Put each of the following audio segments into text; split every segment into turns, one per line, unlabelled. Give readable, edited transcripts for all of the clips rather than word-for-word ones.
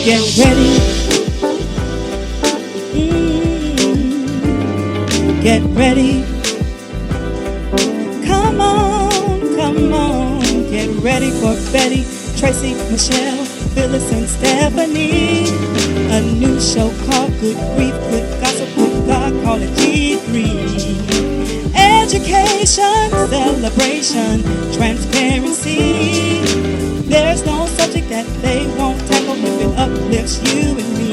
Get ready. Get ready. Come on. Get ready for Betty, Tracy, Michelle, Phyllis, and Stephanie. A new show called Good Grief, Good Gossip, Good God, call it G3. Education, celebration, transparency. There's no subject that they won't tackle if it uplifts you and me.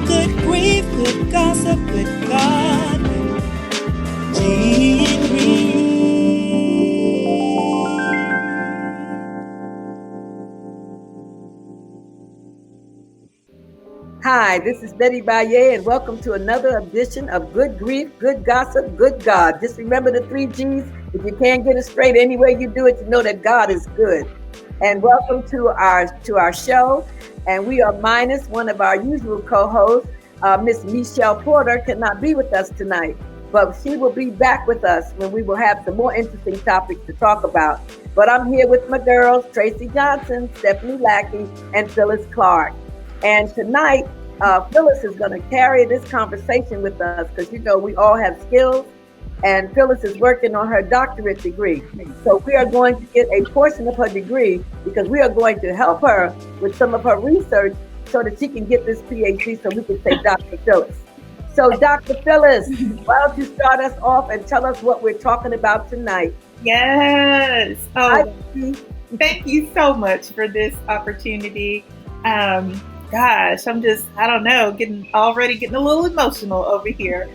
Good grief, good gossip, good God, G3.
Hi, this is Betty Baye, and welcome to another edition of Good Grief, Good Gossip, Good God. Just remember the 3 G's. If you can't get it straight any way you do it, you know that God is good. And welcome to our show. And we are minus one of our usual co-hosts, Miss Michelle Porter, cannot be with us tonight, but she will be back with us when we will have some more interesting topics to talk about. But I'm here with my girls, Tracy Johnson, Stephanie Lackey, and Phyllis Clark. And tonight, Phyllis is going to carry this conversation with us because, you know, we all have skills, and Phyllis is working on her doctorate degree. So we are going to get a portion of her degree because we are going to help her with some of her research so that she can get this PhD so we can say Dr. Phyllis. So Dr. Phyllis, why don't you start us off and tell us what we're talking about tonight?
Yes. Oh, thank you so much for this opportunity. Gosh, I don't know, getting a little emotional over here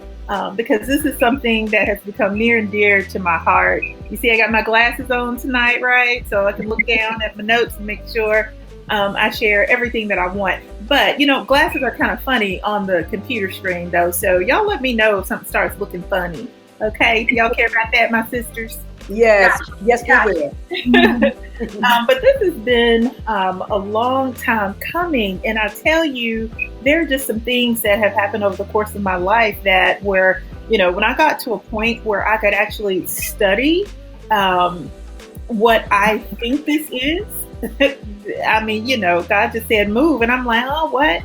because this is something that has become near and dear to my heart. You see, I got my glasses on tonight, right? So I can look down at my notes and make sure I share everything that I want. But, you know, glasses are kind of funny on the computer screen, though. So y'all let me know if something starts looking funny. Okay? Do y'all care about that, my sisters?
Yes, yes, we will.
But this has been a long time coming, and I tell you, there are just some things that have happened over the course of my life that were, you know, when I got to a point where I could actually study what I think this is. I mean, you know, God just said move, and I'm like, oh, what?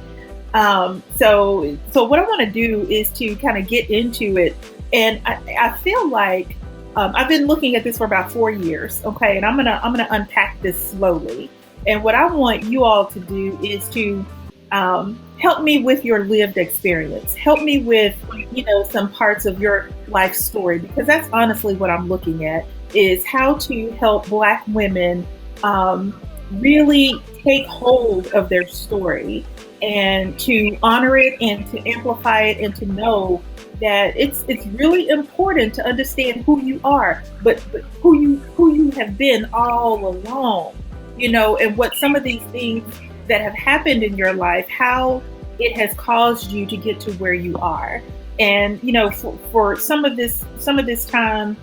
So what I want to do is to kind of get into it, and I feel like. I've been looking at this for about 4 years, okay, and I'm gonna unpack this slowly. And what I want you all to do is to help me with your lived experience. Help me with, you know, some parts of your life story, because that's honestly what I'm looking at, is how to help Black women really take hold of their story and to honor it and to amplify it and to know that it's really important to understand who you are, but who you have been all along, you know, and what some of these things that have happened in your life, how it has caused you to get to where you are. And, you know, for some of this time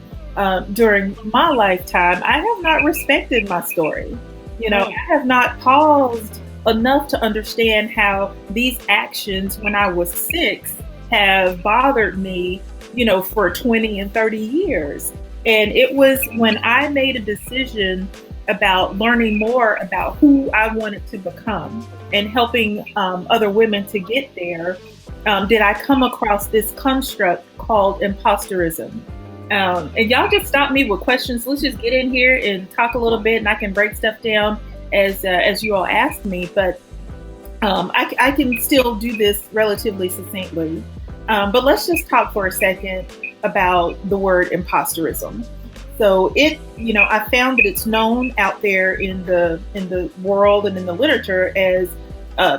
during my lifetime, I have not respected my story. You know, I have not paused enough to understand how these actions when I was 6 have bothered me, you know, for 20 and 30 years. And it was when I made a decision about learning more about who I wanted to become and helping other women to get there, did I come across this construct called imposterism. And y'all just stop me with questions. Let's just get in here and talk a little bit, and I can break stuff down as you all asked me. But I can still do this relatively succinctly. But let's just talk for a second about the word imposterism. So I found that it's known out there in the world and in the literature as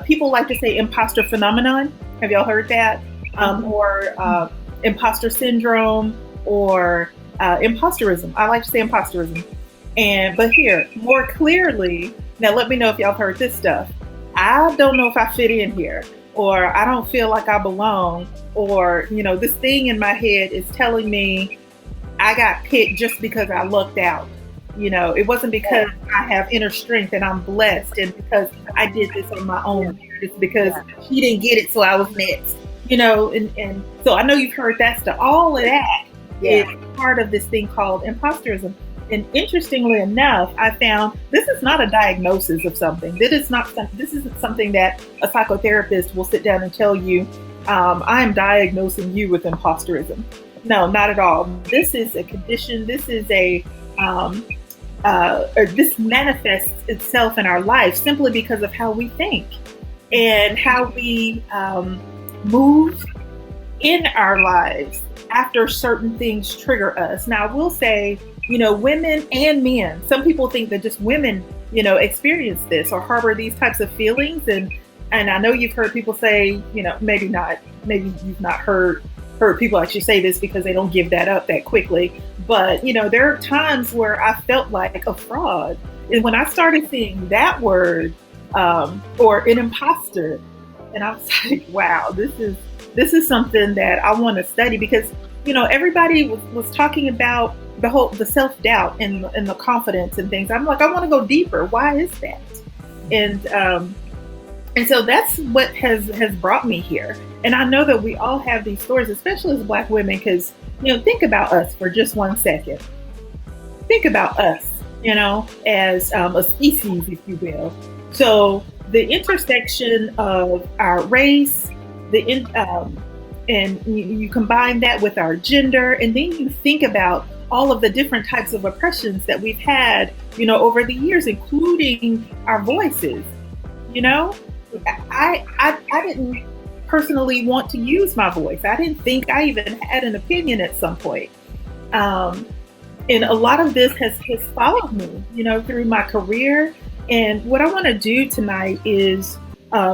people like to say imposter phenomenon. Have y'all heard that? Or imposter syndrome or imposterism. I like to say imposterism. But here, more clearly, now let me know if y'all have heard this stuff. I don't know if I fit in here, or I don't feel like I belong, or, you know, this thing in my head is telling me I got picked just because I lucked out. You know, it wasn't because I have inner strength and I'm blessed and because I did this on my own. It's because he didn't get it, so I was next. You know, and so I know you've heard that stuff. All of that is part of this thing called imposterism. And interestingly enough, I found this is not a diagnosis of something. This isn't something that a psychotherapist will sit down and tell you, I am diagnosing you with imposterism. No, not at all. This is a condition. This is or this manifests itself in our life simply because of how we think and how we move in our lives after certain things trigger us. Now, I will say, women and men, some people think that just women, experience this or harbor these types of feelings. And I know you've heard people say, maybe you've not heard people actually say this because they don't give that up that quickly. But, there are times where I felt like a fraud. And when I started seeing that word or an imposter, and I was like, wow, this is something that I want to study because, everybody was talking about the self-doubt and the confidence and things. I'm like, I want to go deeper. Why is that? And so that's what has brought me here. And I know that we all have these stories, especially as Black women, because, think about us for just 1 second. Think about us, as a species, if you will. So the intersection of our race, and you combine that with our gender, and then you think about all of the different types of oppressions that we've had, over the years, including our voices. I didn't personally want to use my voice. I didn't think I even had an opinion at some point. And a lot of this has followed me, through my career. And what I want to do tonight is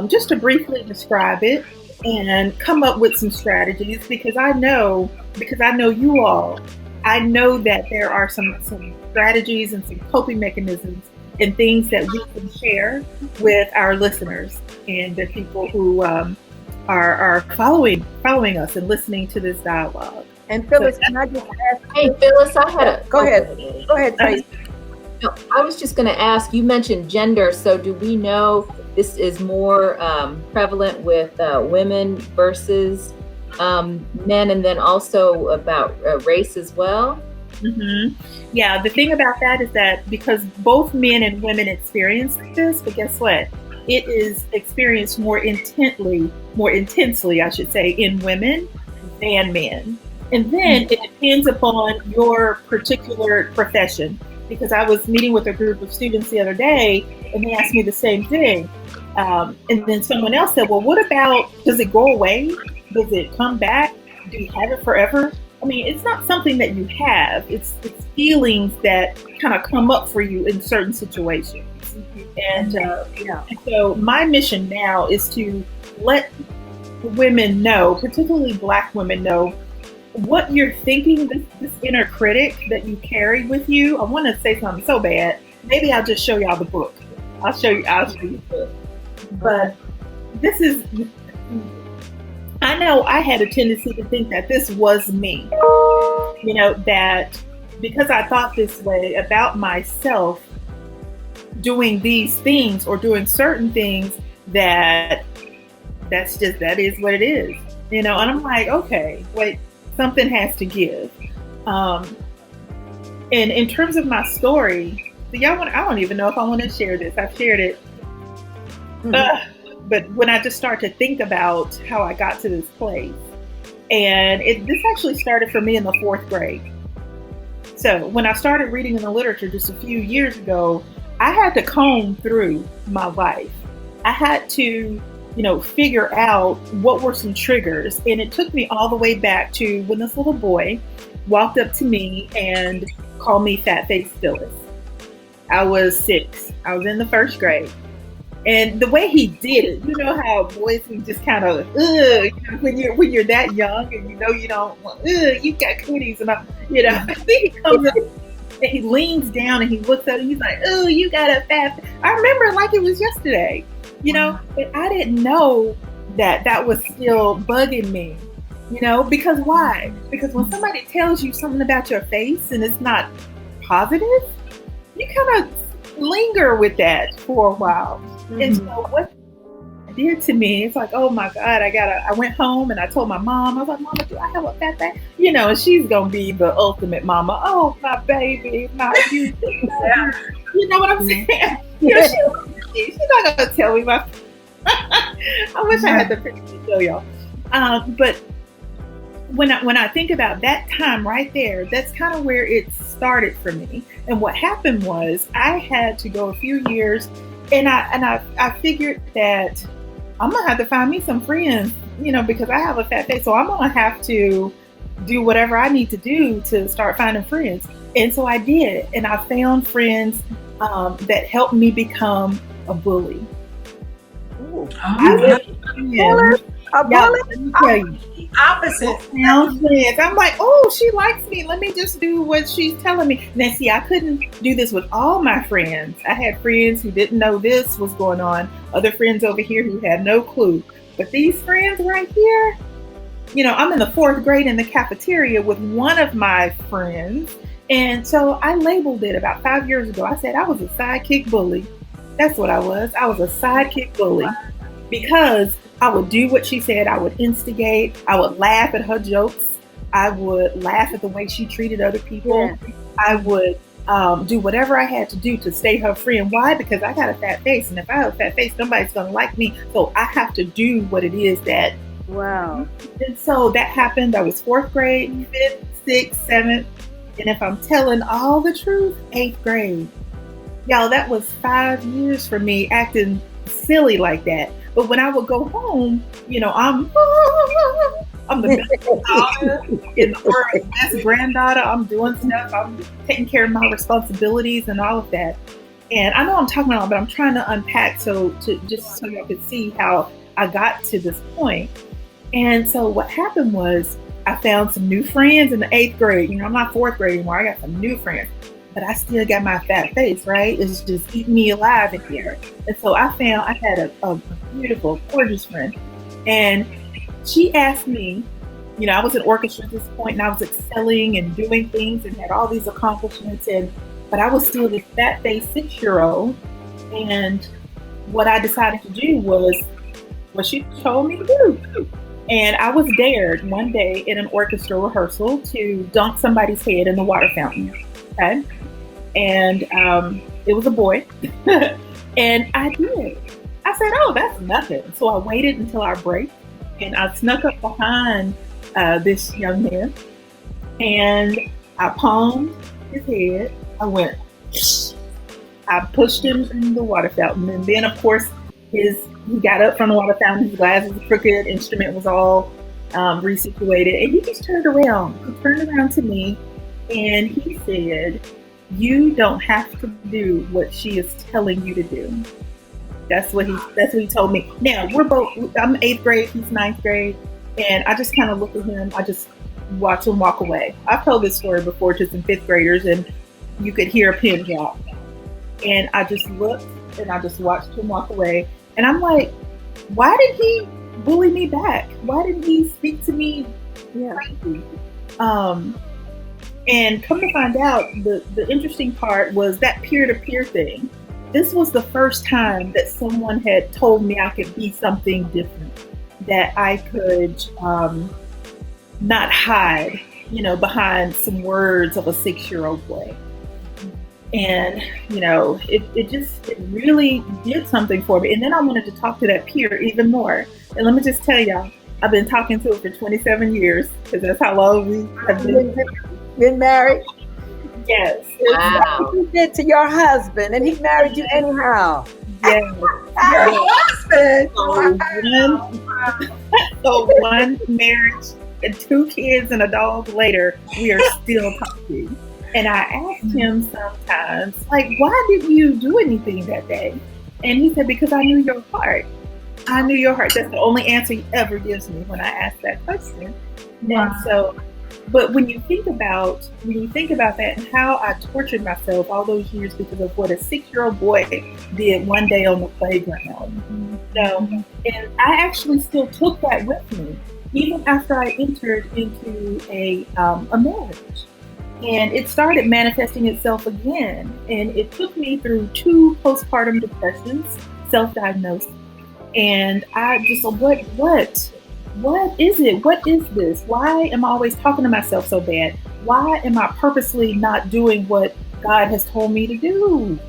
just to briefly describe it and come up with some strategies because I know you all, I know that there are some strategies and some coping mechanisms and things that we can share with our listeners and the people who are following us and listening to this dialogue.
And Phyllis, can I just ask?
Hey, Phyllis, I had a...
Go ahead, Tracy.
No, I was just going to ask, you mentioned gender, so do we know this is more prevalent with women versus men, and then also about race as well?
Mm-hmm. Yeah, the thing about that is that because both men and women experience this, but guess what? It is experienced more intensely, I should say, in women than men. And then it depends upon your particular profession. Because I was meeting with a group of students the other day, and they asked me the same thing. And then someone else said, well, what about, does it go away? Does it come back? Do you have it forever? I mean, it's not something that you have. It's feelings that kind of come up for you in certain situations. And so my mission now is to let women know, particularly Black women know, what you're thinking, this inner critic that you carry with you. I want to say something so bad. Maybe I'll just show y'all the book. I'll show you the book. But this is, I know I had a tendency to think that this was me. That because I thought this way about myself, doing these things or doing certain things, that is what it is. And I'm like, okay, wait, something has to give. And in terms of my story, I don't even know if I want to share this. I've shared it. But when I just start to think about how I got to this place, and this actually started for me in the 4th grade. So when I started reading in the literature just a few years ago, I had to comb through my life. I had to figure out what were some triggers. And it took me all the way back to when this little boy walked up to me and called me Fat Face Phyllis. I was 6. I was in the 1st grade. And the way he did it, how boys can just kind of, when you're that young and you don't want, you got cooties and then he comes up and he leans down and he looks at it and he's like, oh, you got a fat. I remember it like it was yesterday. But I didn't know that was still bugging me, because why? Because when somebody tells you something about your face and it's not positive, you kind of linger with that for a while. Mm-hmm. And so what I did to me. It's like, oh my God, I went home and I told my mom, I was like, Mama, do I have a fat back? You know, and she's going to be the ultimate mama. Oh, my baby, my you. You know what I'm saying? You know, she's not going to tell me my. I wish I had the picture to show y'all. But when I think about that time right there, that's kind of where it started for me. And what happened was I had to go a few years, and I figured that I'm gonna have to find me some friends, you know, because I have a fat face, so I'm gonna have to do whatever I need to do to start finding friends. And so I did, and I found friends that helped me become a bully.
A bully?
Let me tell you.
Opposite.
I'm like, oh, she likes me. Let me just do what she's telling me. Now, see, I couldn't do this with all my friends. I had friends who didn't know this was going on. Other friends over here who had no clue. But these friends right here, you know, I'm in the 4th grade in the cafeteria with one of my friends. And so I labeled it about 5 years ago. I said I was a sidekick bully. That's what I was. I was a sidekick bully because I would do what she said. I would instigate. I would laugh at her jokes. I would laugh at the way she treated other people. Yeah. I would do whatever I had to do to stay her friend. Why? Because I got a fat face. And if I have a fat face, nobody's going to like me. So I have to do what it is that.
Wow.
And so that happened. I was 4th grade, 5th, 6th, 7th. And if I'm telling all the truth, 8th grade. Y'all, that was 5 years for me acting silly like that. But when I would go home, you know, I'm the best daughter in the world, best granddaughter. I'm doing stuff. I'm taking care of my responsibilities and all of that. And I know I'm talking about, but I'm trying to unpack so y'all could see how I got to this point. And so what happened was I found some new friends in the 8th grade. You know, I'm not 4th grade anymore. I got some new friends. But I still got my fat face, right? It's just eating me alive in here. And so I had a beautiful, gorgeous friend. And she asked me, you know, I was in orchestra at this point and I was excelling and doing things and had all these accomplishments. But I was still this fat face 6-year-old. And what I decided to do was what she told me to do. And I was dared one day in an orchestra rehearsal to dunk somebody's head in the water fountain. Okay. And it was a boy. And I did. I said, oh, that's nothing. So I waited until our break and I snuck up behind this young man and I palmed his head. I went, I pushed him in the water fountain. And then, of course, he got up from the water fountain. His glasses were crooked. Instrument was all resituated. And he just turned around. He turned around to me and he said, you don't have to do what she is telling you to do. That's what he told me. Now I'm 8th grade, he's 9th grade. And I just kind of looked at him. I just watched him walk away. I've told this story before to some 5th graders and you could hear a pin drop. And I just looked and I just watched him walk away. And I'm like, why did he bully me back? Why didn't he speak to me? Yeah. And come to find out, the interesting part was that peer-to-peer thing. This was the first time that someone had told me I could be something different, that I could not hide, you know, behind some words of a 6-year-old boy. And, you know, it really did something for me. And then I wanted to talk to that peer even more. And let me just tell y'all, I've been talking to it for 27 years because that's how long we have
been married.
Yes.
Wow. You did to your husband, and he married you anyhow.
Yes.
Your husband.
So one marriage and 2 kids and a dog later, we are still talking. And I asked him sometimes, like, why didn't you do anything that day? And he said, because I knew your heart. I knew your heart. That's the only answer he ever gives me when I ask that question. Wow. And so, but when you think about that and how I tortured myself all those years because of what a 6-year-old boy did one day on the playground. So, and I actually still took that with me, even after I entered into a marriage. And it started manifesting itself again. And it took me through 2 postpartum depressions, self-diagnosed. And I just, what is it? What is this? Why am I always talking to myself so bad? Why am I purposely not doing what God has told me to do?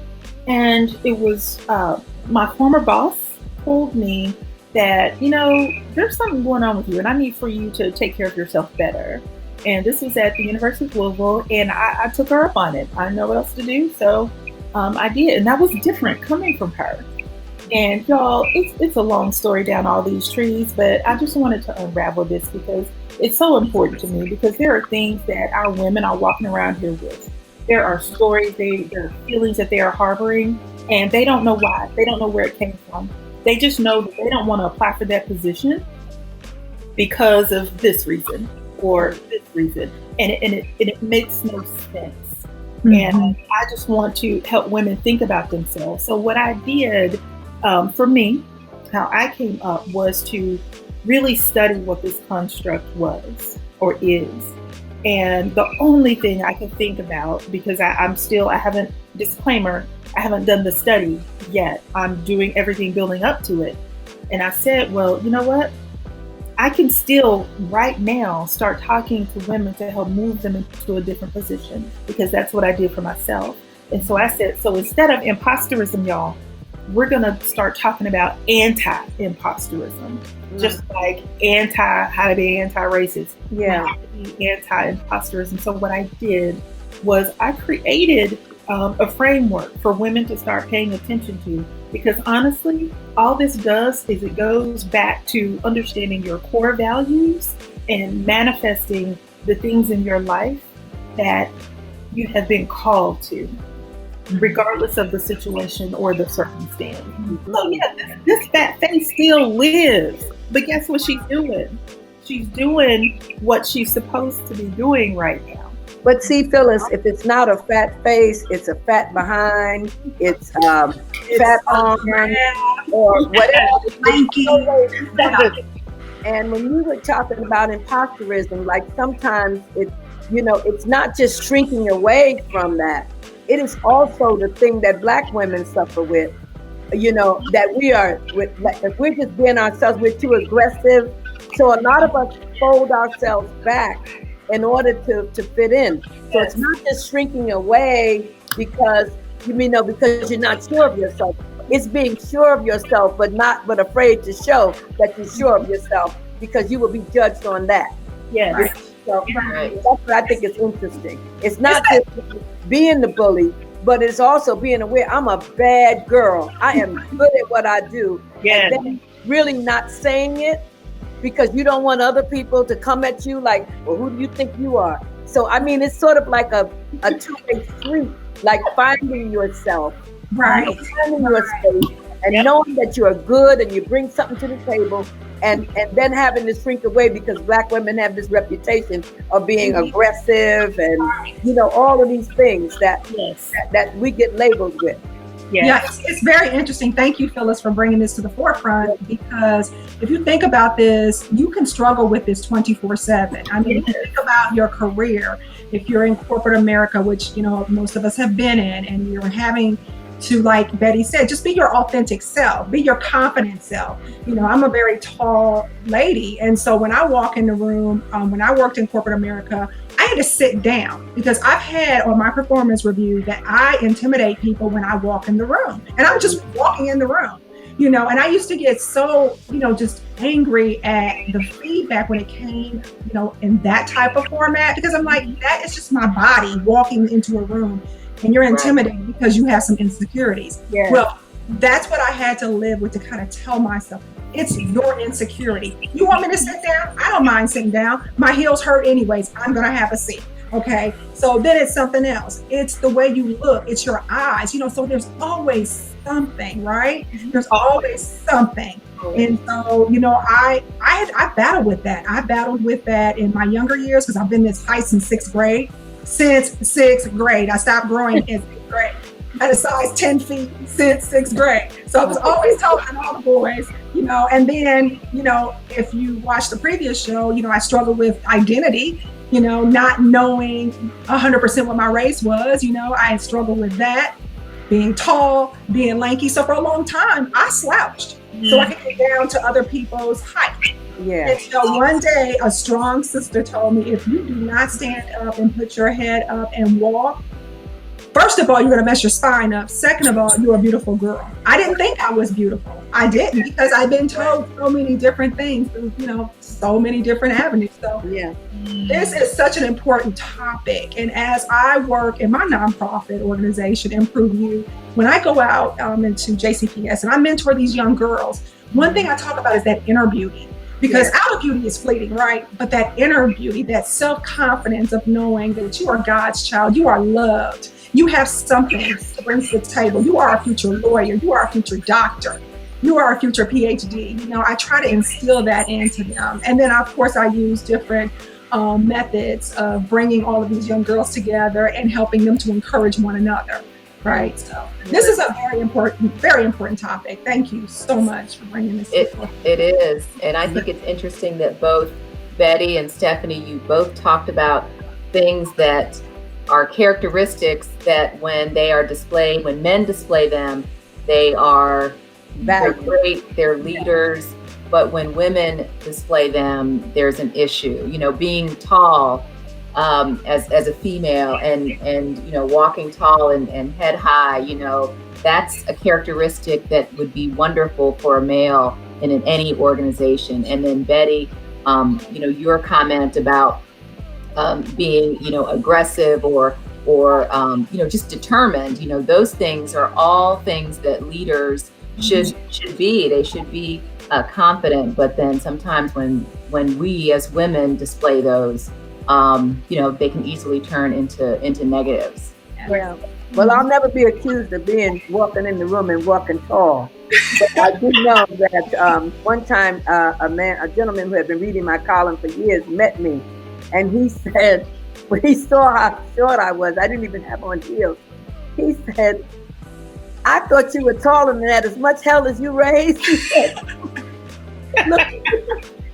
And it was my former boss told me that, there's something going on with you and I need for you to take care of yourself better. And this was at the University of Louisville, and I took her up on it. I didn't know what else to do, so I did. And that was different coming from her. And y'all, it's a long story down all these trees, but I just wanted to unravel this because it's so important to me, because there are things that our women are walking around here with. There are stories, there are feelings that they are harboring, and they don't know why. They don't know where it came from. They just know that they don't want to apply for that position because of this reason or this reason. And it makes no sense. Mm-hmm. And I just want to help women think about themselves. So what I did for me, how I came up was to really study what this construct was or is. And the only thing I can think about, because I haven't done the study yet. I'm doing everything building up to it. And I said, well, you know what? I can still right now start talking to women to help move them into a different position, because that's what I did for myself. And so I said, so instead of imposterism, y'all, we're going to start talking about anti-imposterism, just like how to be anti-racist, how to be anti-imposterism. So what I did was I created a framework for women to start paying attention to, because honestly, all this does is it goes back to understanding your core values and manifesting the things in your life that you have been called to, regardless of the situation or the circumstance. So yeah, this fat face still lives, but guess what she's doing? She's doing what she's supposed to be doing right now.
But see, Phyllis, if it's not a fat face, it's a fat behind, it's fat arm, or whatever. And when you were talking about imposterism, like sometimes it's not just shrinking away from that. It is also the thing that Black women suffer with, that we are, if we're just being ourselves, we're too aggressive. So a lot of us fold ourselves back in order to fit in. So it's not just shrinking away because you're not sure of yourself. It's being sure of yourself, but afraid to show that you're sure of yourself, because you will be judged on that.
Yeah.
Right? So that's what I think is interesting. It's not just being the bully, but it's also being aware I'm a bad girl. I am good at what I do.
Yeah.
And then really not saying it, because you don't want other people to come at you like, well, who do you think you are? So, I mean, it's sort of like a two-way street, like finding yourself, finding your space, and knowing that you are good and you bring something to the table, and then having to shrink away, because Black women have this reputation of being aggressive and, all of these things that we get labeled with.
Yeah, it's very interesting. Thank you, Phyllis, for bringing this to the forefront, because if you think about this, you can struggle with this 24/7. I mean, if you think about your career, if you're in corporate America, which, most of us have been in, and you're having to, like Betty said, just be your authentic self, be your confident self. I'm a very tall lady. And so when I walk in the room, when I worked in corporate America, I had to sit down, because I've had on my performance review that I intimidate people when I walk in the room, and I'm just walking in the room, and I used to get so, just angry at the feedback when it came, in that type of format, because I'm like, that is just my body walking into a room, and you're intimidated because you have some insecurities.
Yeah.
Well, that's what I had to live with, to kind of tell myself, it's your insecurity. You want me to sit down? I don't mind sitting down. My heels hurt anyways. I'm going to have a seat. Okay. So then it's something else. It's the way you look. It's your eyes, so there's always something, right? There's always something. And so, I battled with that. I battled with that in my younger years, because I've been this height since sixth grade. I stopped growing in sixth grade. At a size 10 feet since sixth grade. So I was always taller than all the boys, and then, if you watch the previous show, I struggled with identity, not knowing 100% what my race was, I struggled with that. being tall, being lanky. So for a long time, I slouched so I could get down to other people's height.
Yeah.
Until one day, a strong sister told me, if you do not stand up and put your head up and walk, first of all, you're going to mess your spine up. Second of all, you're a beautiful girl. I didn't think I was beautiful. I didn't, because I've been told so many different things through, so many different avenues. So
Yeah.
this is such an important topic. And as I work in my nonprofit organization, Improve You, when I go out into JCPS and I mentor these young girls, one thing I talk about is that inner beauty. Because outer beauty is fleeting, right? But that inner beauty, that self-confidence of knowing that you are God's child, you are loved, you have something to bring to the table. You are a future lawyer, you are a future doctor, you are a future PhD. I try to instill that into them. And then, of course, I use different methods of bringing all of these young girls together and helping them to encourage one another, right? So this is a very important topic. Thank you so much for bringing this.
It is. And I think it's interesting that both Betty and Stephanie, you both talked about things that are characteristics that when they are displayed, when men display them, they're great, they're leaders. But when women display them, there's an issue. Being tall as a female and walking tall and head high, that's a characteristic that would be wonderful for a male in any organization. And then Betty, your comment about being, aggressive or just determined, those things are all things that leaders should be. They should be confident, but then sometimes when we as women display those, they can easily turn into negatives.
Yeah. Well, I'll never be accused of walking in the room and walking tall. But I do know that one time a gentleman who had been reading my column for years met me, and he said, when he saw how short I was, I didn't even have on heels. He said, "I thought you were taller than that. As much hell as you raised." He said, "Look,"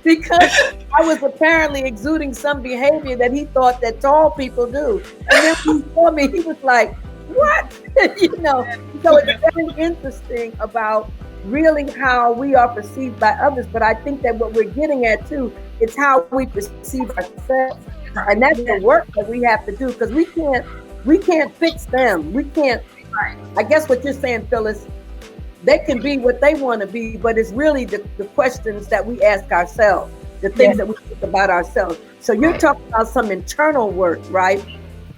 because I was apparently exuding some behavior that he thought that tall people do. And then when he saw me, he was like, "What?" So it's very interesting about really how we are perceived by others. But I think that what we're getting at too, it's how we perceive ourselves. And that's the work that we have to do, because we can't fix them. We can't. I guess what you're saying, Phyllis, they can be what they want to be, but it's really the questions that we ask ourselves, the things that we think about ourselves. So you're talking about some internal work, right?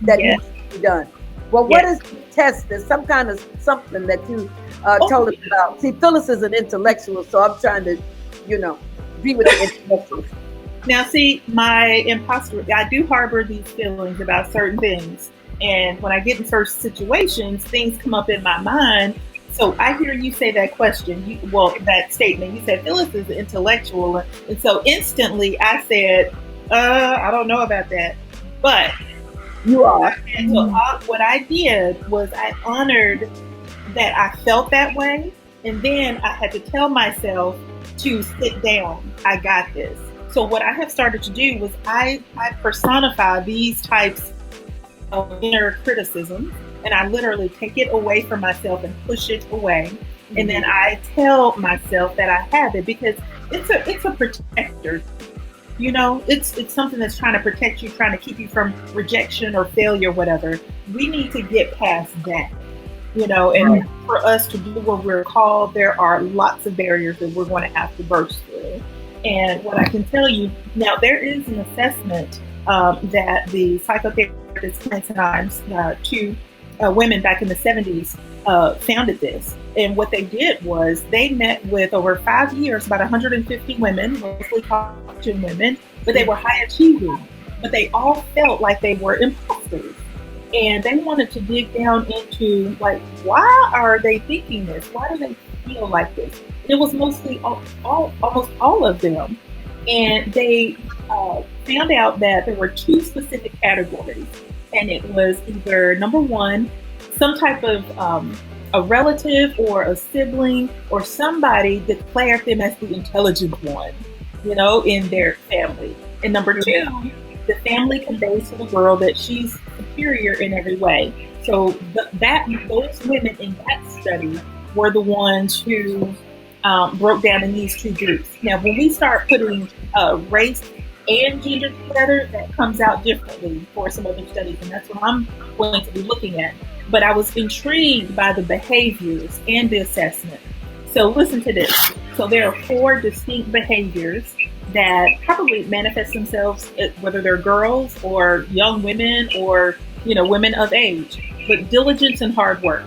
That needs to be done. Well, what is the test? There's some kind of something that you told us about. See, Phyllis is an intellectual, so I'm trying to, be with the intellectuals.
Now, see, my imposter, I do harbor these feelings about certain things. And when I get in certain situations, things come up in my mind. So I hear you say that question, that statement. You said Phyllis is intellectual. And so instantly I said, I don't know about that. But
you are.
And so what I did was I honored that I felt that way. And then I had to tell myself to sit down. I got this. So what I have started to do was I personify these types of inner criticism, and I literally take it away from myself and push it away. And then I tell myself that I have it, because it's a protector. It's something that's trying to protect you, trying to keep you from rejection or failure, whatever. We need to get past that. And for us to do what we're called, there are lots of barriers that we're going to have to burst through. And what I can tell you now, there is an assessment that the psychotherapist Clinton two women back in the 70s founded this. And what they did was they met with over 5 years, about 150 women, mostly Caucasian women, but they were high achieving. But they all felt like they were imposters. And they wanted to dig down into, why are they thinking this? Why do they feel like this? And it was mostly almost all of them. And they found out that there were two specific categories. And it was either, number one, some type of a relative or a sibling or somebody declared them as the intelligent one, in their family. And number two, the family conveys to the girl that she's superior in every way. So those women in that study were the ones who broke down in these two groups. Now, when we start putting race and gender together, that comes out differently for some other studies, and that's what I'm going to be looking at. But I was intrigued by the behaviors and the assessment. So listen to this. So there are 4 distinct behaviors that probably manifest themselves, whether they're girls or young women or women of age. But diligence and hard work.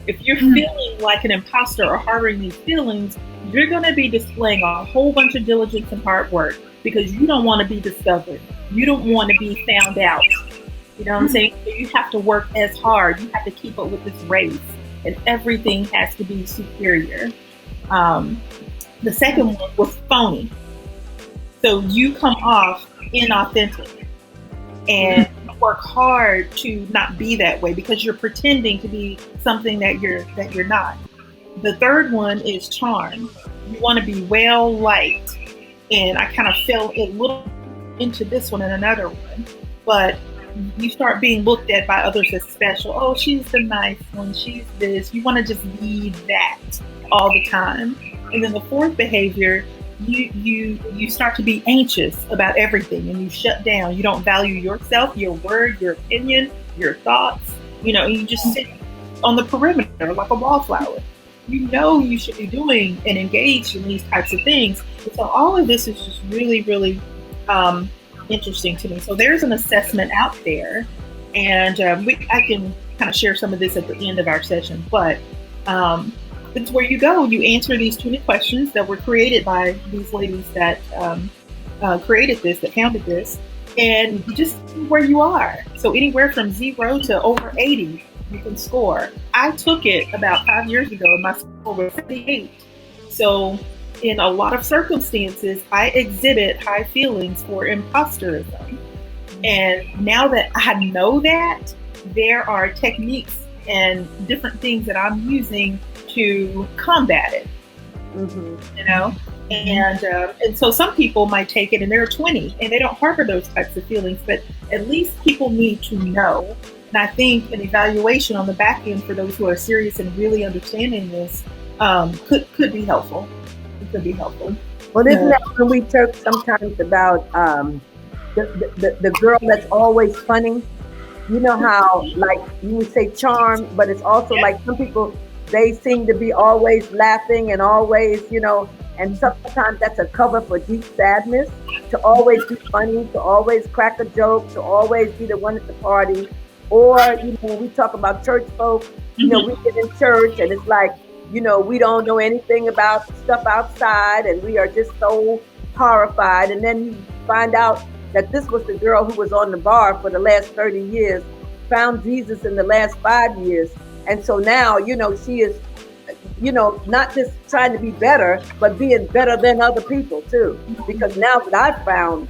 If you're feeling like an imposter or harboring these feelings, you're going to be displaying a whole bunch of diligence and hard work because you don't want to be discovered. You don't want to be found out. You know what I'm saying? So you have to work as hard. You have to keep up with this race, and everything has to be superior. The second one was phony. So you come off inauthentic, and work hard to not be that way because you're pretending to be something that you're not. The third one is charm. You want to be well liked, and I kind of fell a little into this one and another one, but you start being looked at by others as special. Oh, she's the nice one. She's this. You want to just be that all the time. And then the fourth behavior, you start to be anxious about everything, and you shut down. You don't value yourself, your word, your opinion, your thoughts. And you just sit on the perimeter like a wallflower. You should be doing and engaged in these types of things. And so all of this is just really, really interesting to me. So there's an assessment out there, and I can kind of share some of this at the end of our session, but it's where you go. You answer these 20 questions that were created by these ladies that created this, that founded this, and you just see where you are. So anywhere from 0 to over 80, you can score. I took it about 5 years ago, and my score was 78. So in a lot of circumstances, I exhibit high feelings for imposterism. And now that I know that, there are techniques and different things that I'm using to combat it. And so some people might take it and they're 20 and they don't harbor those types of feelings, but at least people need to know. And I think an evaluation on the back end for those who are serious and really understanding this could be helpful. It could be helpful.
Well, isn't that when we talk sometimes about the girl that's always funny? You know how, like, you would say charm, but it's also like some people, they seem to be always laughing and always, and sometimes that's a cover for deep sadness, to always be funny, to always crack a joke, to always be the one at the party. Or, when we talk about church folk, we get in church and it's like, we don't know anything about stuff outside and we are just so horrified. And then you find out that this was the girl who was on the bar for the last 30 years, found Jesus in the last 5 years. And so now, she is, not just trying to be better, but being better than other people too. Because now that I've found,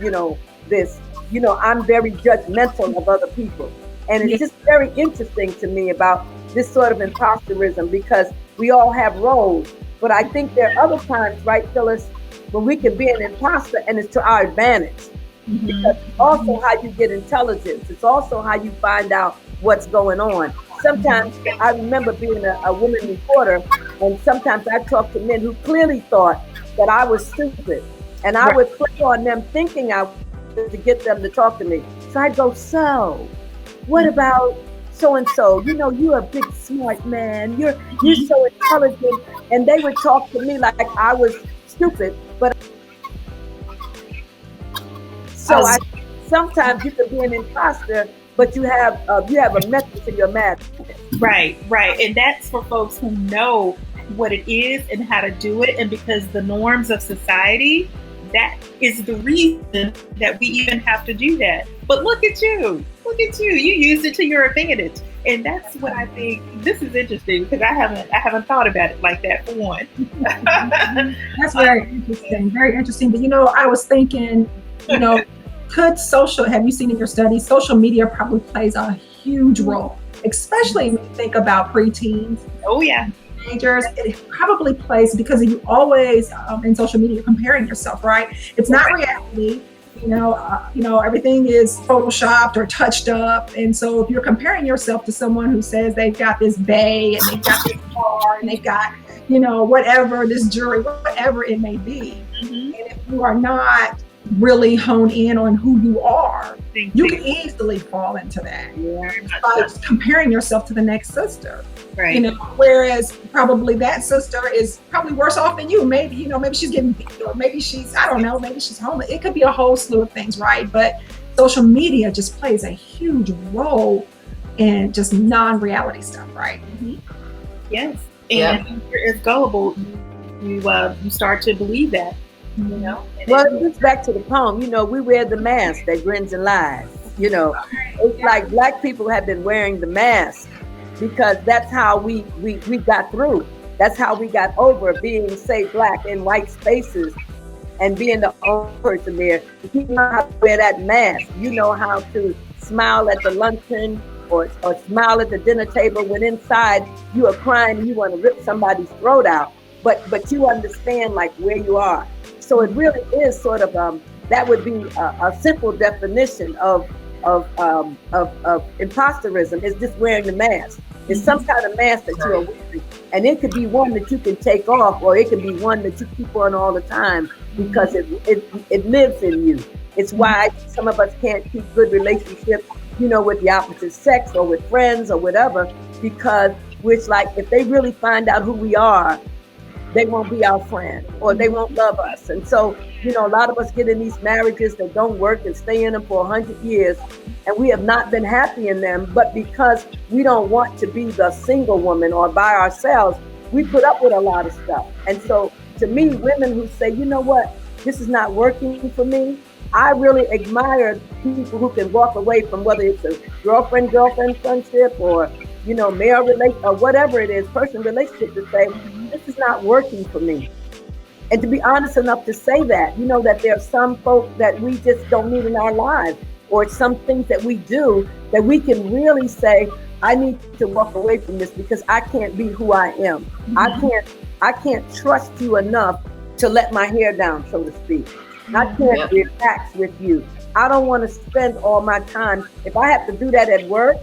this, I'm very judgmental of other people. And it's just very interesting to me about this sort of imposterism, because we all have roles. But I think there are other times, right, Phyllis, when we can be an imposter and it's to our advantage. Because it's also how you get intelligence. It's also how you find out what's going on. Sometimes I remember being a woman reporter, and sometimes I talked to men who clearly thought that I was stupid. And I would click on them thinking I was to get them to talk to me. So I'd go, so what about so-and-so? You're a big smart man. You're so intelligent. And they would talk to me like I was stupid. But sometimes you can be an imposter, but you have a method to your madness.
Right. And that's for folks who know what it is and how to do it. And because the norms of society, that is the reason that we even have to do that. But look at you. You used it to your advantage. And that's what I think. This is interesting because I haven't thought about it like that, for one.
That's very interesting. Very interesting. But I was thinking, have you seen in your studies, social media probably plays a huge role, especially when you think about preteens.
Oh, yeah.
Teenagers. It probably plays because you always, in social media, comparing yourself, right? It's not reality. Everything is photoshopped or touched up. And so if you're comparing yourself to someone who says they've got this bay and they've got this car and they've got, whatever, this jewelry, whatever it may be, and if you are not really honed in on who you are, you can easily fall into that. By comparing yourself to the next sister.
Right.
Whereas probably that sister is probably worse off than you. Maybe, maybe she's getting beat, or maybe she's, I don't know, maybe she's homeless. It could be a whole slew of things, right? But social media just plays a huge role in just non-reality stuff, right?
Yes. And if you're as gullible, you start to believe that.
Well, it gets back to the poem. We wear the mask that grins and lies. It's like Black people have been wearing the mask because that's how we got through. That's how we got over being, say, Black in white spaces and being the only person there. You know how to wear that mask. You know how to smile at the luncheon or smile at the dinner table when inside you are crying and you want to rip somebody's throat out. But you understand like where you are. So it really is sort of that would be a simple definition of imposterism, is just wearing the mask. It's some kind of mask that you're wearing, and it could be one that you can take off, or it could be one that you keep on all the time because it lives in you. It's why some of us can't keep good relationships, with the opposite sex or with friends or whatever, because it's like if they really find out who we are, they won't be our friend or they won't love us. And so, a lot of us get in these marriages that don't work and stay in them for 100 years, and we have not been happy in them. But because we don't want to be the single woman or by ourselves, we put up with a lot of stuff. And so to me, women who say, you know what, this is not working for me, I really admire people who can walk away from, whether it's a girlfriend friendship or male relation or whatever it is, person relationship, to say, this is not working for me. And to be honest enough to say that, that there are some folk that we just don't need in our lives, or some things that we do that we can really say, I need to walk away from this because I can't be who I am. I can't trust you enough to let my hair down, so to speak. I can't relax with you. I don't want to spend all my time. If I have to do that at work,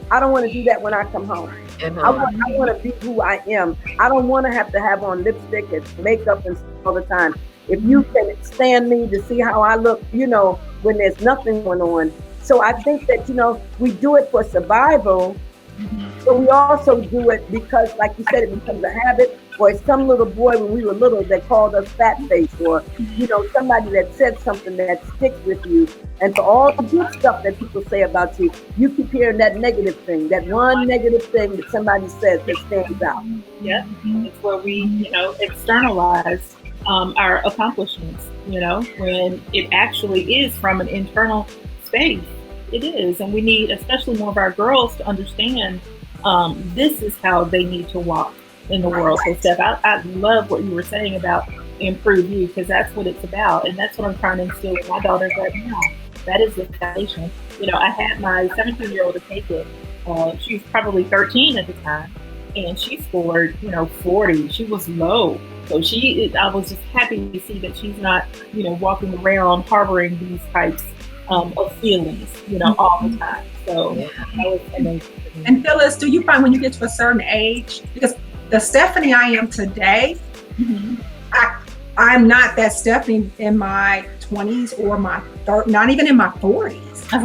I don't want to do that when I come home. I want to be who I am. I don't want to have on lipstick and makeup and stuff all the time. If you can stand me to see how I look, when there's nothing going on. So I think that, we do it for survival, but we also do it because, like you said, it becomes a habit. Or some little boy when we were little that called us fat face, or somebody that said something that sticks with you. And for all the good stuff that people say about you, you keep hearing that negative thing, that one negative thing that somebody says that stands out.
Yeah, it's where we externalize our accomplishments. When it actually is from an internal space. It is, and we need, especially more of our girls, to understand this is how they need to walk in the world. So Steph, I love what you were saying about improve you, because that's what it's about, and that's what I'm trying to instill in my daughters right now. That is the foundation. I had my 17-year-old to take it. She was probably 13 at the time, and she scored 40. She was low, so I was just happy to see that she's not walking around harboring these types of feelings all the time. So that was amazing.
And Phyllis, do you find when you get to a certain age, because the Stephanie I am today, I'm not that Stephanie in my 20s or my not even in my 40s. So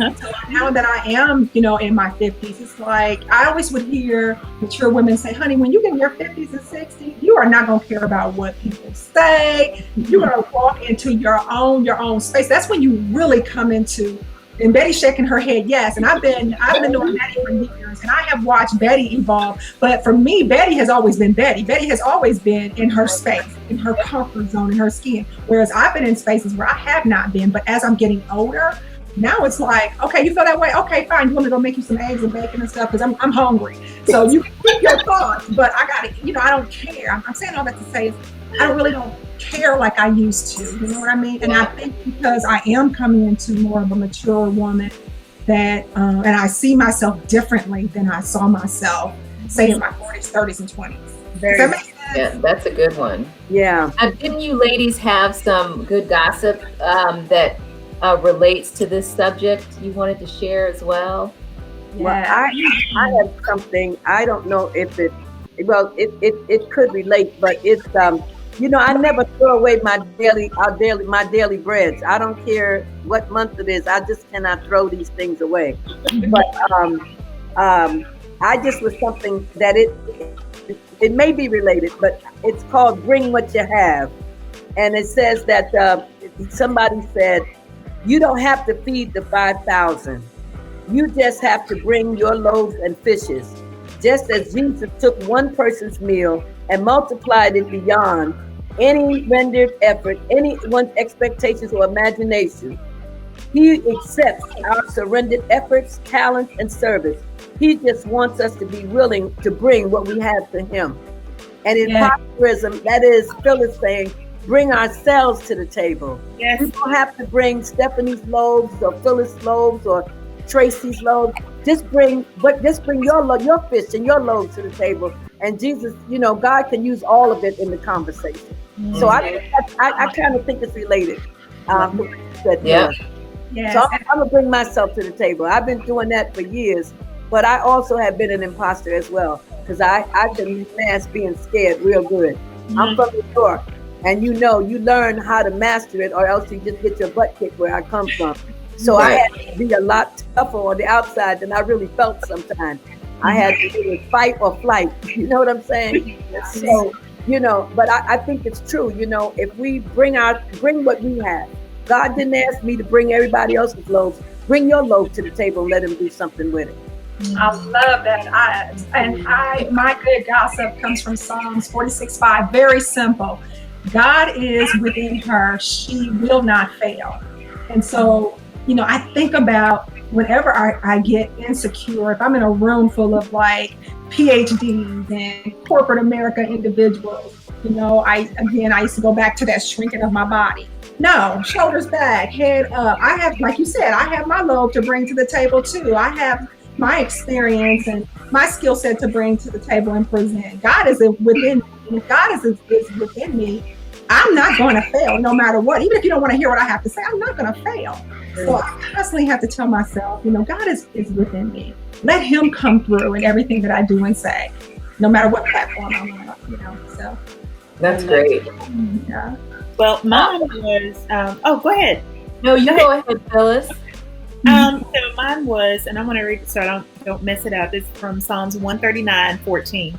now that I am, in my 50s, it's like I always would hear mature women say, honey, when you get in your 50s and 60s, you are not going to care about what people say. You're going to walk into your own space. That's when you really come into. And Betty's shaking her head, yes. And I've been doing Betty for years, and I have watched Betty evolve. But for me, Betty has always been Betty. Betty has always been in her space, in her comfort zone, in her skin. Whereas I've been in spaces where I have not been. But as I'm getting older, now it's like, okay, you feel that way? Okay, fine. You want me to go make you some eggs and bacon and stuff? Because I'm hungry. So you keep your thoughts, but I got it. I don't care. I'm saying all that to say I don't care like I used to. You know what I mean? And I think because I am coming into more of a mature woman that, and I see myself differently than I saw myself, say in my 40s, 30s, and 20s. Does that make sense?
Yeah, that's a good one.
Yeah.
Didn't you ladies have some good gossip that relates to this subject you wanted to share as well?
Well, I have something. I don't know if it could relate, but it's I never throw away my daily breads. I don't care what month it is. I just cannot throw these things away. But I just was something that it may be related, but it's called Bring What You Have. And it says that somebody said, you don't have to feed the 5,000. You just have to bring your loaves and fishes. Just as Jesus took one person's meal and multiplied it beyond any rendered effort, anyone's expectations or imagination. He accepts our surrendered efforts, talents, and service. He just wants us to be willing to bring what we have to him. And in positivism, that is Phyllis saying, bring ourselves to the table.
Yes.
We don't have to bring Stephanie's loaves or Phyllis' loaves or Tracy's loaves. Just bring your fish and your loaves to the table. And Jesus, God can use all of it in the conversation. Mm-hmm. So I kind of think it's related.
Yes.
So I'm gonna bring myself to the table. I've been doing that for years, but I also have been an imposter as well, because I can mask being scared real good. Mm-hmm. I'm from New York, and you learn how to master it, or else you just get your butt kicked where I come from. So I had to be a lot tougher on the outside than I really felt sometimes. I had to do it fight or flight. You know what I'm saying? So, but I think it's true. If we bring what we have. God didn't ask me to bring everybody else's loaves. Bring your loaf to the table and let him do something with it.
I love that. My good gossip comes from Psalms 46:5. Very simple. God is within her. She will not fail. And so, I think about whenever I get insecure, if I'm in a room full of like PhDs and corporate America individuals, I used to go back to that shrinking of my body. No, shoulders back, head up. I have, like you said, I have my load to bring to the table too. I have my experience and my skill set to bring to the table and present. God is within me. If God is within me, I'm not going to fail no matter what. Even if you don't want to hear what I have to say, I'm not going to fail. So I constantly have to tell myself, God is within me. Let him come through in everything that I do and say, no matter what platform I'm on, so.
That's great.
Yeah.
Well, mine was, go ahead.
No, you go ahead, Phyllis.
So mine was, and I'm going to read it so I don't mess it up. It's from Psalms 139:14.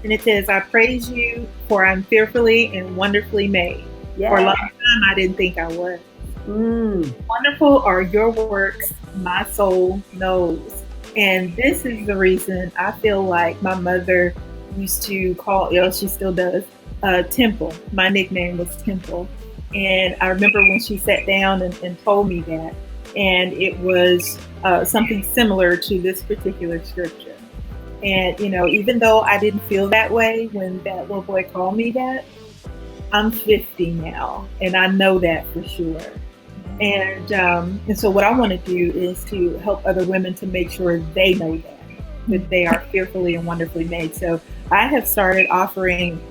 And it says, I praise you, for I'm fearfully and wonderfully made. Yeah. For a long time, I didn't think I was. Wonderful are your works, my soul knows. And this is the reason I feel like my mother used to call, she still does, Temple. My nickname was Temple. And I remember when she sat down and told me that. And it was something similar to this particular scripture. And, even though I didn't feel that way when that little boy called me that, I'm 50 now, and I know that for sure. And so what I want to do is to help other women to make sure they know that they are fearfully and wonderfully made. So I have started offering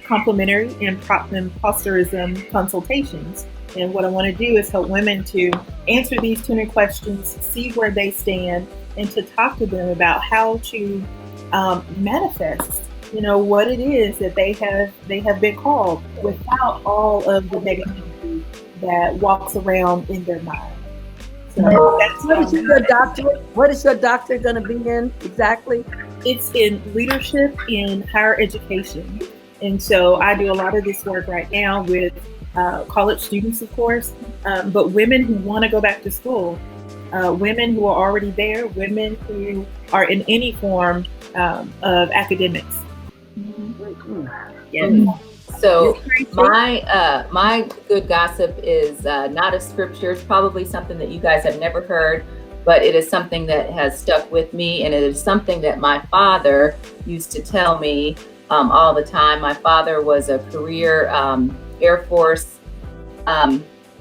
complimentary imposterism consultations. And what I want to do is help women to answer these tuner questions, see where they stand, and to talk to them about how to manifest, what it is that they have been called without all of the negativity that walks around in their mind. So
what is your doctorate going to be in exactly?
It's in leadership in higher education. And so I do a lot of this work right now with college students, of course, but women who want to go back to school, women who are already there, women who are in any form of academics.
Mm-hmm. Yeah. So my good gossip is not a scripture. It's probably something that you guys have never heard, but it is something that has stuck with me, and it is something that my father used to tell me all the time. My father was a career Air Force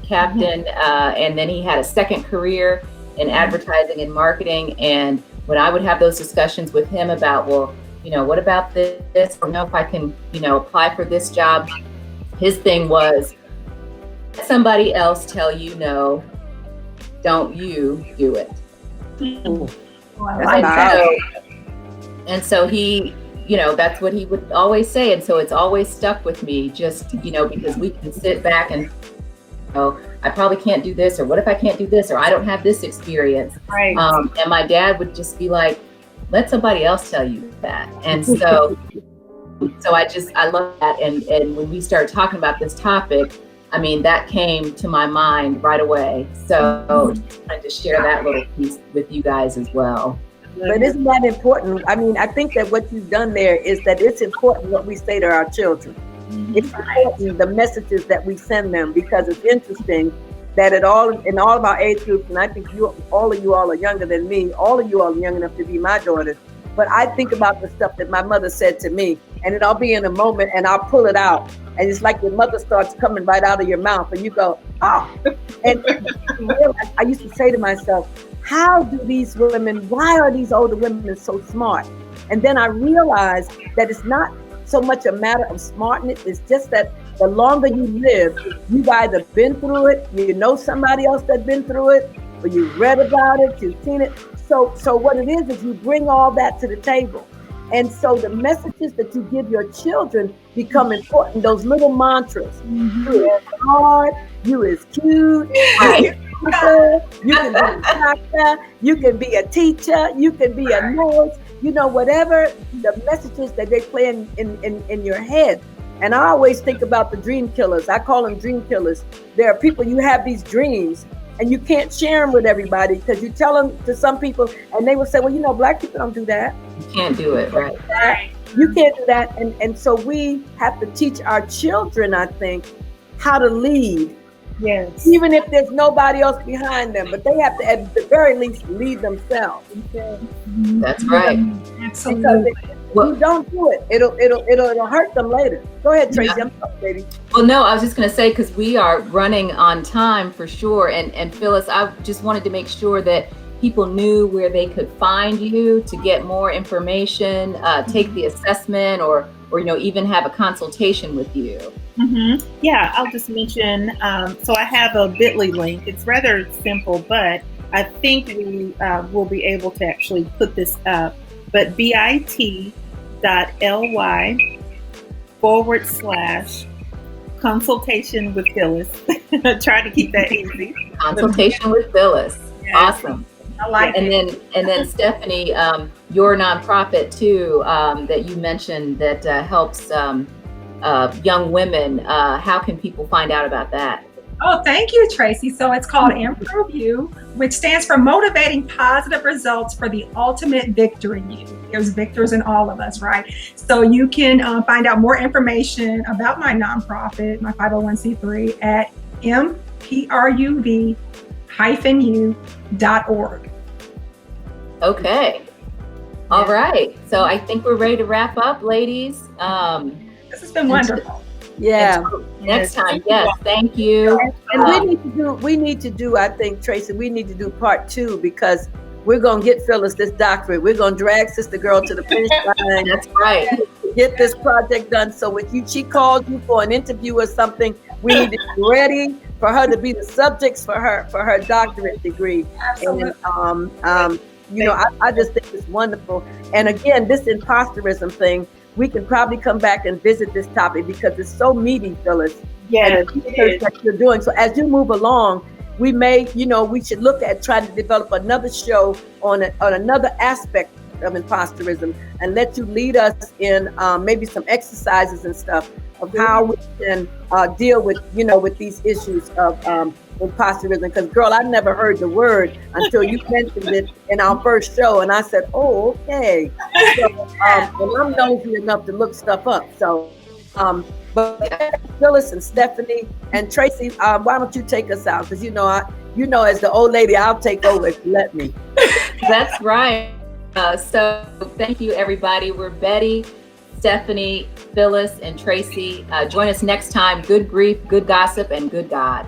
captain, and then he had a second career in advertising and marketing. And when I would have those discussions with him about, what about this? I don't know if I can, apply for this job. His thing was, let somebody else tell you no, don't you do it. And so he, that's what he would always say. And so it's always stuck with me, just, because we can sit back and, I probably can't do this, or what if I can't do this, or I don't have this experience.
Right.
And my dad would just be like, let somebody else tell you that. And so, I love that. And when we started talking about this topic, I mean, that came to my mind right away. So just wanted to share that little piece with you guys as well.
But isn't that important? I mean, I think that what you've done there is that it's important what we say to our children. It's important the messages that we send them, because it's interesting that in all of our age groups, and I think all of you are younger than me, all of you are young enough to be my daughters, but I think about the stuff that my mother said to me, and then I'll be in a moment and I'll pull it out, and it's like your mother starts coming right out of your mouth, and you go, oh. And I used to say to myself, how do these women, why are these older women so smart? And then I realized that it's not so much a matter of smartness, it's just that the longer you live, you've either been through it, you know somebody else that's been through it, or you've read about it, you've seen it. So what it is you bring all that to the table. And so the messages that you give your children become important, those little mantras. You is smart, you is cute, you can be a doctor, you can be a teacher, you can be a nurse, whatever the messages that they play in your head. And I always think about the dream killers. I call them dream killers. There are people, you have these dreams and you can't share them with everybody because you tell them to some people and they will say, well, Black people don't do that.
You can't do it, right?
You can't do that. And so we have to teach our children, I think, how to lead.
Yes.
Even if there's nobody else behind them, but they have to, at the very least, lead themselves.
That's right.
Absolutely. If you don't do it, it'll hurt them later. Go ahead, Tracy. Yeah. I'm sorry, baby.
Well, no, I was just going to say, because we are running on time for sure. And Phyllis, I just wanted to make sure that people knew where they could find you to get more information, take the assessment, or even have a consultation with you.
Mm-hmm. Yeah, I'll just mention, so I have a bit.ly link. It's rather simple, but I think we will be able to actually put this up. But bit.ly/consultation with Phyllis. Try to keep that easy.
Consultation with Phyllis. Yes. Awesome.
I like
it. And then Stephanie, your nonprofit too, that you mentioned that helps young women. How can people find out about that?
Oh, thank you, Tracy. So it's called Improve You, which stands for Motivating Positive Results for the Ultimate Victor in You. There's victors in all of us, right? So you can find out more information about my nonprofit, my 501c3, at impruv-u.org.
Okay. All right. So I think we're ready to wrap up, ladies.
This has been wonderful.
Yeah.
Next time, yes. Thank you.
And we need to do. I think, Tracy, we need to do part 2 because we're gonna get Phyllis this doctorate. We're gonna drag Sister Girl to the finish line.
That's right.
Get this project done. So if she calls you for an interview or something, we need to be ready for her to be the subjects for her doctorate degree.
Absolutely.
And I just think it's wonderful. And again, this imposterism thing, we can probably come back and visit this topic because it's so meaty, Phyllis.
Yeah,
and the research that you're doing. So as you move along, we may, we should look at trying to develop another show on another aspect of imposterism and let you lead us in maybe some exercises and stuff of how we can deal with, with these issues of imposterism. Because, girl, I never heard the word until you mentioned it in our first show, and I said, "Oh, okay." So, and I'm nosy enough to look stuff up. So, but Phyllis and Stephanie and Tracy, why don't you take us out? Because as the old lady, I'll take over if you let me.
That's right. So thank you, everybody. We're Betty, Stephanie, Phyllis, and Tracy. Join us next time. Good grief, good gossip, and good God.